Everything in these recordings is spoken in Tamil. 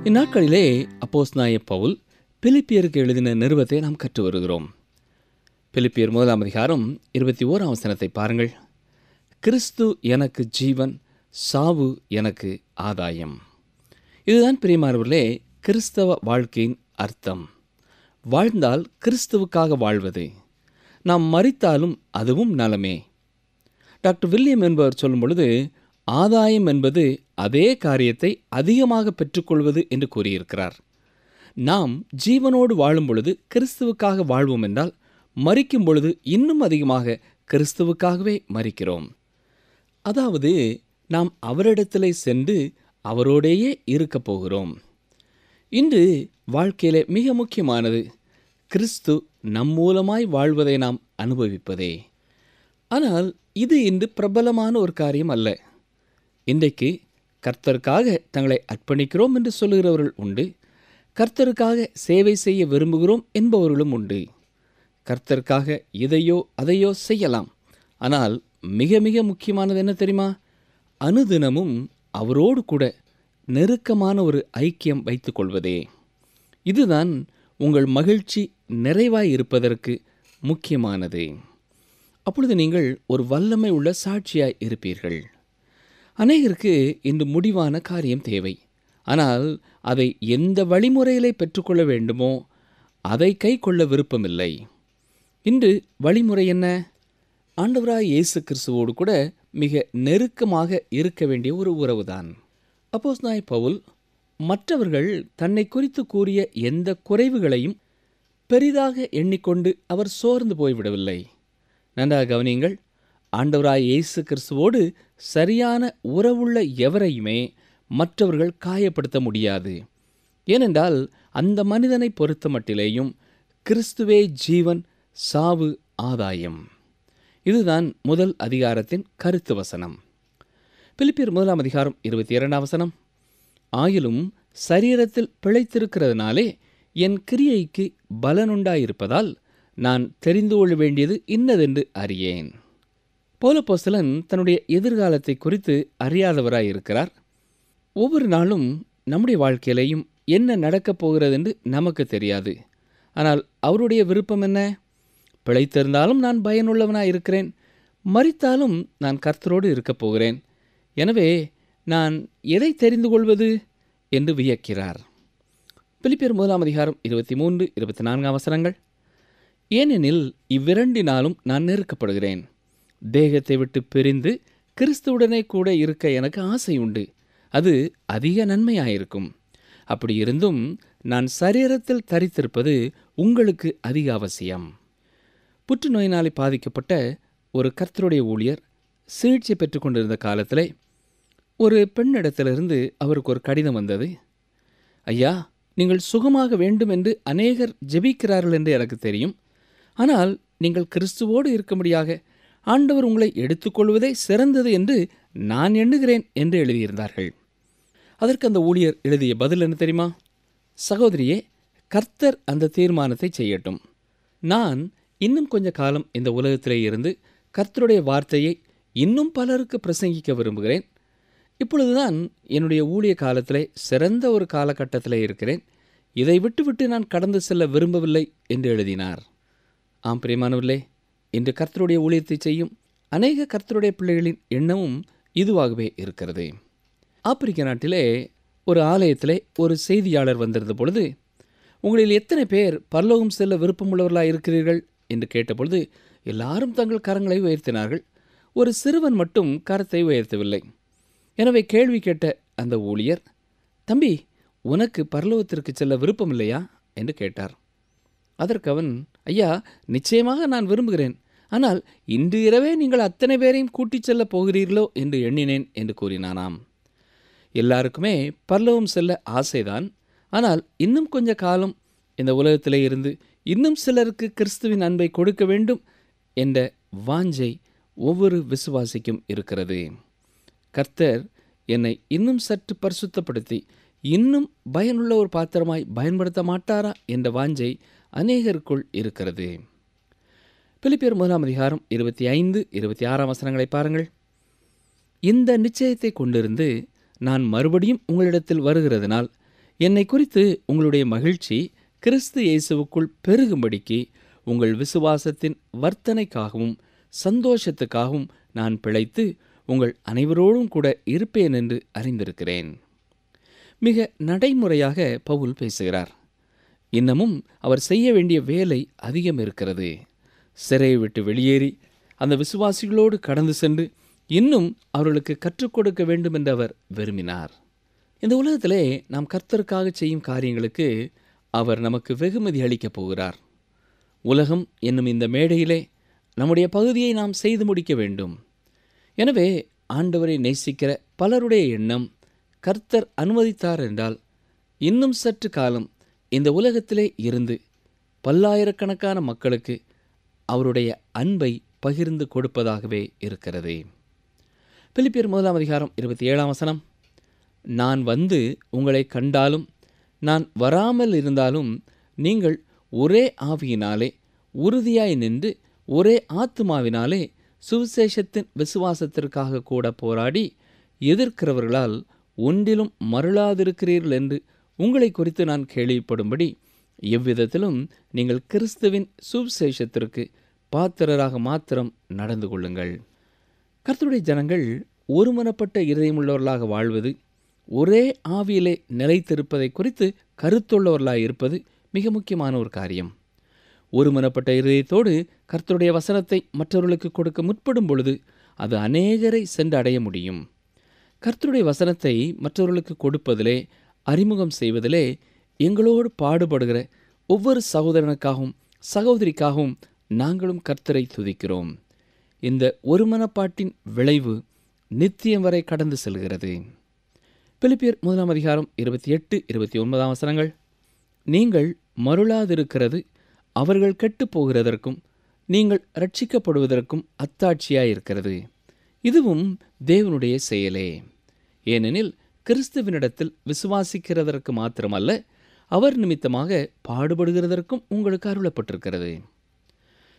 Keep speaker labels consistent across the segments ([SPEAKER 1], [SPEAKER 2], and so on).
[SPEAKER 1] இந்நாட்களிலே அப்போஸ்தலனாகிய பவுல் பிலிப்பியருக்கு எழுதின நிருபத்தை நாம் கற்று வருகிறோம். பிலிப்பியர் 1 பாருங்கள். கிறிஸ்து எனக்கு ஜீவன், சாவு எனக்கு ஆதாயம். இதுதான் பிரியமானவர்களே கிறிஸ்தவ வாழ்க்கையின் அர்த்தம். வாழ்ந்தால் கிறிஸ்துவுக்காக வாழ்வது, நாம் மரித்தாலும் அதுவும் நலமே. டாக்டர் வில்லியம் என்பவர் சொல்லும் பொழுது, ஆதாயம் என்பது அதே காரியத்தை அதிகமாக பெற்றுக்கொள்வது என்று கூறியிருக்கிறார். நாம் ஜீவனோடு வாழும் பொழுது கிறிஸ்துவுக்காக வாழ்வோம் என்றால், மரிக்கும் பொழுது இன்னும் அதிகமாக கிறிஸ்துவுக்காகவே மரிக்கிறோம். அதாவது நாம் அவரிடத்திலே சென்று அவரோடேயே இருக்கப் போகிறோம். இன்று வாழ்க்கையிலே மிக முக்கியமானது கிறிஸ்து நம் மூலமாய் வாழ்வதை நாம் அனுபவிப்பதே. ஆனால் இது இன்று பிரபலமான ஒரு காரியம் அல்ல. இன்றைக்கு கர்த்தருக்காக தங்களை அர்ப்பணிக்கிறோம் என்று சொல்லுகிறவர்கள் உண்டு. கர்த்தருக்காக சேவை செய்ய விரும்புகிறோம் என்பவர்களும் உண்டு. கர்த்தருக்காக இதையோ அதையோ செய்யலாம். ஆனால் மிக மிக முக்கியமானது என்ன தெரியுமா? அனுதினமும் அவரோடு கூட நெருக்கமான ஒரு ஐக்கியம் வைத்துக் கொள்வதே. இதுதான் உங்கள் மகிழ்ச்சி நிறைவாய் இருப்பதற்கு முக்கியமானது. அப்பொழுது நீங்கள் ஒரு வல்லமை உள்ள சாட்சியாய் இருப்பீர்கள். அநேகருக்கு இன்று முடிவான காரியம் தேவை. ஆனால் அதை எந்த வழிமுறையிலே பெற்றுக்கொள்ள வேண்டுமோ அதை கை கொள்ள விருப்பமில்லை. இன்று வழிமுறை என்ன? ஆண்டவராய் இயேசு கிறிஸ்துவோடு கூட மிக நெருக்கமாக இருக்க வேண்டிய ஒரு உறவுதான். அப்போஸ்தலனாகிய பவுல் மற்றவர்கள் தன்னை குறித்து கூறிய எந்த குறைவுகளையும் பெரிதாக எண்ணிக்கொண்டு அவர் சோர்ந்து போய்விடவில்லை. நன்றாக கவனியுங்கள். ஆண்டவராய் இயேசு கிறிஸ்துவோடு சரியான உறவுள்ள எவரையுமே மற்றவர்கள் காயப்படுத்த முடியாது. ஏனென்றால் அந்த மனிதனை பொறுத்த மட்டிலேயும் கிறிஸ்துவே ஜீவன், சாவு ஆதாயம். இதுதான் முதல் அதிகாரத்தின் கருத்து வசனம். பிலிப்பியர் 1 ஆயிலும் சரீரத்தில் பிழைத்திருக்கிறதுனாலே என் கிரியைக்கு பலனுண்டாயிருப்பதால் நான் தெரிந்து கொள்ள வேண்டியது இன்னதென்று அறியேன். பவுலப்போஸ்தலன் தன்னுடைய எதிர்காலத்தை குறித்து அறியாதவராயிருக்கிறார். ஒவ்வொரு நாளும் நம்முடைய வாழ்க்கையிலையும் என்ன நடக்கப் போகிறது என்று நமக்கு தெரியாது. ஆனால் அவருடைய விருப்பம் என்ன? பிழைத்திருந்தாலும் நான் பயனுள்ளவனாய் இருக்கிறேன், மரித்தாலும் நான் கர்த்தரோடு இருக்கப் போகிறேன். எனவே நான் எதை தெரிந்து கொள்வது என்று வியக்கிறார். பிலிப்பியர் 1 ஏனெனில் இவ்விரண்டினாலும் நான் நெருக்கப்படுகிறேன். தேகத்தை விட்டு பிரிந்து கிறிஸ்துவுடனே கூட இருக்க எனக்கு ஆசை உண்டு. அது அதிக நன்மையாயிருக்கும். அப்படி இருந்தும் நான் சரீரத்தில் தரித்திருப்பது உங்களுக்கு அதிக அவசியம். புற்றுநோயினாலே பாதிக்கப்பட்ட ஒரு கர்த்தருடைய ஊழியர் சிகிச்சை பெற்றுக்கொண்டிருந்த காலத்திலே ஒரு பெண்ணிடத்திலிருந்து அவருக்கு ஒரு கடிதம் வந்தது. ஐயா, நீங்கள் சுகமாக வேண்டும் என்று அநேகர் ஜெபிக்கிறார்கள் என்று எனக்கு தெரியும். ஆனால் நீங்கள் கிறிஸ்துவோடு இருக்கும்படியாக ஆண்டவர் உங்களை எடுத்துக்கொள்வதே சிறந்தது என்று நான் எண்ணுகிறேன் என்று எழுதியிருந்தார்கள். அதற்கு அந்த ஊழியர் எழுதிய பதில் என்ன தெரியுமா? சகோதரியே, கர்த்தர் அந்த தீர்மானத்தை செய்யட்டும். நான் இன்னும் கொஞ்ச காலம் இந்த உலகத்திலே இருந்து கர்த்தருடைய வார்த்தையை இன்னும் பலருக்கு பிரசங்கிக்க விரும்புகிறேன். இப்பொழுதுதான் என்னுடைய ஊழிய காலத்திலே சிறந்த ஒரு காலகட்டத்திலே இருக்கிறேன். இதை விட்டுவிட்டு நான் கடந்து செல்ல விரும்பவில்லை என்று எழுதினார். ஆம் பிரியமானவர்களே, இன்று கர்த்தருடைய ஊழியத்தை செய்யும் அநேக கர்த்தருடைய பிள்ளைகளின் எண்ணமும் இதுவாகவே இருக்கிறது. ஆப்பிரிக்க நாட்டிலே ஒரு ஆலயத்திலே ஒரு செய்தியாளர் வந்திருந்த பொழுது, உங்களில் எத்தனை பேர் பரலோகம் செல்ல விருப்பமுள்ளவர்களாக இருக்கிறீர்கள் என்று கேட்டபொழுது எல்லாரும் தங்கள் கரங்களை உயர்த்தினார்கள். ஒரு சிறுவன் மட்டும் கரத்தை உயர்த்தவில்லை. எனவே கேள்வி கேட்ட அந்த ஊழியர், தம்பி, உனக்கு பரலோகத்திற்கு செல்ல விருப்பம் இல்லையா என்று கேட்டார். அதற்கு அவன், ஐயா, நிச்சயமாக நான் விரும்புகிறேன். ஆனால் இன்று இரவே நீங்கள் அத்தனை பேரையும் கூட்டிச் செல்ல போகிறீர்களோ என்று எண்ணினேன் என்று கூறினானாம். எல்லாருக்குமே பரலோகம் செல்ல ஆசைதான். ஆனால் இன்னும் கொஞ்ச காலம் இந்த உலகத்திலே இருந்து இன்னும் சிலருக்கு கிறிஸ்துவின் அன்பை கொடுக்க வேண்டும் என்ற வாஞ்சை ஒவ்வொரு விசுவாசிக்கும் இருக்கிறது. கர்த்தர் என்னை இன்னும் சற்று பரிசுத்தப்படுத்தி இன்னும் பயனுள்ள ஒரு பாத்திரமாய் பயன்படுத்த மாட்டாரா என்ற வாஞ்சை அநேகருக்குள் இருக்கிறது. பிலிப்பியர் 1 பாருங்கள். இந்த நிச்சயத்தை கொண்டிருந்து நான் மறுபடியும் உங்களிடத்தில் வருகிறதுனால் என்னை குறித்து உங்களுடைய மகிழ்ச்சி கிறிஸ்து இயேசுவுக்குள் பெருகும்படிக்கு உங்கள் விசுவாசத்தின் வர்த்தனைக்காகவும் சந்தோஷத்துக்காகவும் நான் பிழைத்து உங்கள் அனைவரோடும் கூட இருப்பேன் என்று அறிந்திருக்கிறேன். மிக நடைமுறையாக பவுல் பேசுகிறார். இன்னமும் அவர் செய்ய வேண்டிய வேலை அதிகம் இருக்கிறது. சிறையை விட்டு வெளியேறி அந்த விசுவாசிகளோடு கடந்து சென்று இன்னும் அவர்களுக்கு கற்றுக் கொடுக்க வேண்டும் என்று அவர் விரும்பினார். இந்த உலகத்திலே நாம் கர்த்தருக்காக செய்யும் காரியங்களுக்கு அவர் நமக்கு வெகுமதி அளிக்கப் போகிறார். உலகம் என்னும் இந்த மேடையிலே நம்முடைய பகுதியை நாம் செய்து முடிக்க வேண்டும். எனவே ஆண்டவரை நேசிக்கிற பலருடைய எண்ணம், கர்த்தர் அனுமதித்தார் என்றால் இன்னும் சற்று காலம் இந்த உலகத்திலே இருந்து பல்லாயிரக்கணக்கான மக்களுக்கு அவருடைய அன்பை பகிர்ந்து கொடுப்பதாகவே இருக்கிறது. பிலிப்பியர் 1:27 நான் வந்து உங்களை கண்டாலும் நான் வராமல் இருந்தாலும் நீங்கள் ஒரே ஆவியினாலே உறுதியாய் நின்று ஒரே ஆத்துமாவினாலே சுவிசேஷத்தின் விசுவாசத்திற்காக கூட போராடி எதிர்க்கிறவர்களால் ஒன்றிலும் மருளாதிருக்கிறீர்கள் என்று உங்களை குறித்து நான் கேள்விப்படும்படி எவ்விதத்திலும் நீங்கள் கிறிஸ்துவின் சுவிசேஷத்திற்கு பாத்திரராக மாத்திரம் நடந்து கொள்ளுங்கள். கர்த்தருடைய ஜனங்கள் ஒருமனப்பட்ட இதயமுள்ளவர்களாக வாழ்வது, ஒரே ஆவியிலே நிலைத்திருப்பதை குறித்து கருத்துள்ளவர்களாக இருப்பது மிக முக்கியமான ஒரு காரியம். ஒருமனப்பட்ட இதயத்தோடு கர்த்தருடைய வசனத்தை மற்றவர்களுக்கு கொடுக்க முற்படும் பொழுது அது அநேகரை சென்று அடைய முடியும். கர்த்தருடைய வசனத்தை மற்றவர்களுக்கு கொடுப்பதிலே, அறிமுகம் செய்வதிலே எங்களோடு பாடுபடுகிற ஒவ்வொரு சகோதரனுக்காகவும் சகோதரிக்காகவும் நாங்களும் கர்த்தரை துதிக்கிறோம். இந்த ஒருமனப்பாட்டின் விளைவு நித்தியம் வரை கடந்து செல்கிறது. பிலிப்பியர் 1:28-29 நீங்கள் மருளாதிருக்கிறது அவர்கள் கெட்டு போகிறதற்கும் நீங்கள் ரட்சிக்கப்படுவதற்கும் அத்தாட்சியாயிருக்கிறது. இதுவும் தேவனுடைய செயலே. ஏனெனில் கிறிஸ்துவினிடத்தில் விசுவாசிக்கிறதற்கு மாத்திரமல்ல, அவர் நிமித்தமாக பாடுபடுகிறதற்கும் உங்களுக்கு அருளப்பட்டிருக்கிறது.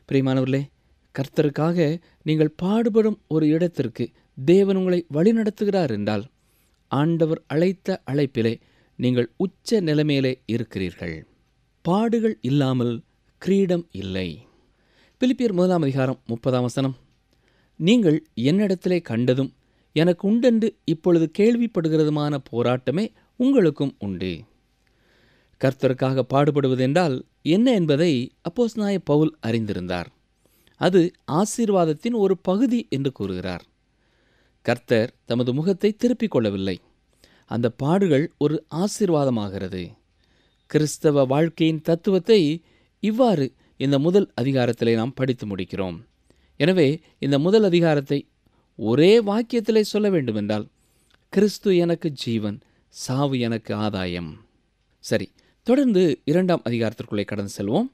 [SPEAKER 1] பிரியமானவர்களே, கர்த்தருக்காக நீங்கள் பாடுபடும் ஒரு இடத்திற்கு தேவன் உங்களை வழிநடத்துகிறார் என்றால் ஆண்டவர் அழைத்த அழைப்பிலே நீங்கள் உச்ச நிலைமையிலே இருக்கிறீர்கள். பாடுகள் இல்லாமல் கிரீடம் இல்லை. பிலிப்பியர் 1:30 நீங்கள் என்னிடத்திலே கண்டதும் எனக்கு உண்டென்று இப்பொழுது கேள்விப்படுகிறதுமான போராட்டமே உங்களுக்கும் உண்டு. கர்த்தருக்காக பாடுபடுவதென்றால் என்ன என்பதை அப்போஸ்தலனாகிய பவுல் அறிந்திருந்தார். அது ஆசீர்வாதத்தின் ஒரு பகுதி என்று கூறுகிறார். கர்த்தர் தமது முகத்தை திருப்பிக் கொள்ளவில்லை. அந்த பாடுகள் ஒரு ஆசீர்வாதமாகிறது. கிறிஸ்தவ வாழ்க்கையின் தத்துவத்தை இவ்வாறு இந்த முதல் அதிகாரத்திலே நாம் படித்து முடிக்கிறோம். எனவே இந்த முதல் அதிகாரத்தை ஒரே வாக்கியத்திலே சொல்ல வேண்டுமென்றால், கிறிஸ்து எனக்கு ஜீவன், சாவு எனக்கு ஆதாயம். சரி, தொடர்ந்து 2ஆம் அதிகாரத்திற்குள்ளே கடந்து செல்வோம்.